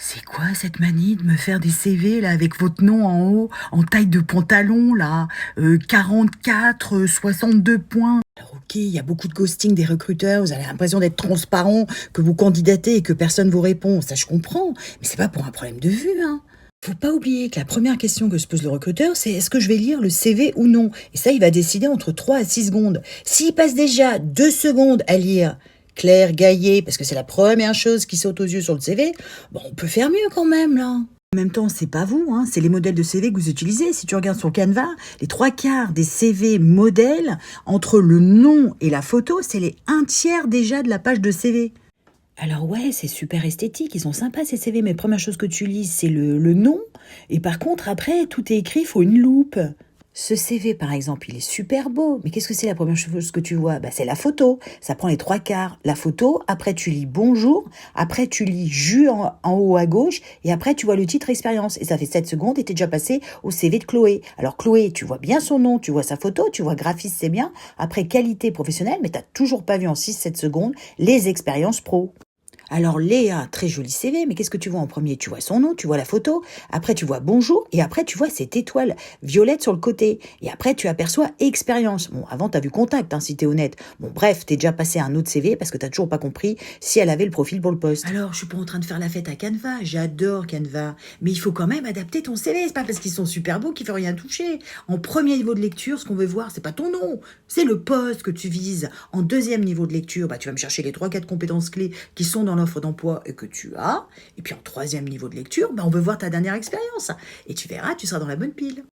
C'est quoi cette manie de me faire des CV là avec votre nom en haut, en taille de pantalon là, 44, 62 points. Alors ok, il y a beaucoup de ghosting des recruteurs, vous avez l'impression d'être transparent, que vous candidatez et que personne vous répond, ça je comprends, mais c'est pas pour un problème de vue, hein. Faut pas oublier que la première question que se pose le recruteur, c'est est-ce que je vais lire le CV ou non? Et ça, il va décider entre 3 à 6 secondes. S'il passe déjà 2 secondes à lire Claire Gaillet, parce que c'est la première chose qui saute aux yeux sur le CV, bon, on peut faire mieux quand même, là. En même temps, c'est pas vous, hein, c'est les modèles de CV que vous utilisez. Si tu regardes sur Canva, les 3 quarts des CV modèles, entre le nom et la photo, c'est les 1 tiers déjà de la page de CV. Alors ouais, c'est super esthétique, ils sont sympas ces CV, mais première chose que tu lis, c'est le nom. Et par contre, après, tout est écrit, il faut une loupe. Ce CV, par exemple, il est super beau, mais qu'est-ce que c'est la première chose que tu vois? Bah, c'est la photo. Ça prend les 3 quarts. La photo, après tu lis bonjour, après tu lis jus en haut à gauche, et après tu vois le titre expérience. Et ça fait 7 secondes et t'es déjà passé au CV de Chloé. Alors Chloé, tu vois bien son nom, tu vois sa photo, tu vois graphiste, c'est bien. Après qualité professionnelle, mais t'as toujours pas vu en 6-7 secondes les expériences pro. Alors Léa, très joli CV, mais qu'est-ce que tu vois en premier? Tu vois son nom, tu vois la photo, après tu vois bonjour, et après tu vois cette étoile violette sur le côté. Et après tu aperçois expérience. Bon, avant t'as vu contact, hein, si t'es honnête. Bon, bref, t'es déjà passé à un autre CV parce que t'as toujours pas compris si elle avait le profil pour le poste. Alors, je suis pas en train de faire la fête à Canva, j'adore Canva, mais il faut quand même adapter ton CV, c'est pas parce qu'ils sont super beaux qu'il faut rien toucher. En premier niveau de lecture, ce qu'on veut voir, c'est pas ton nom, c'est le poste que tu vises. En deuxième niveau de lecture, bah, tu vas me chercher les 3-4 compétences clés qui sont dans l'offre d'emploi et que tu as. Et puis en troisième niveau de lecture, bah, on veut voir ta dernière expérience. Et tu verras, tu seras dans la bonne pile.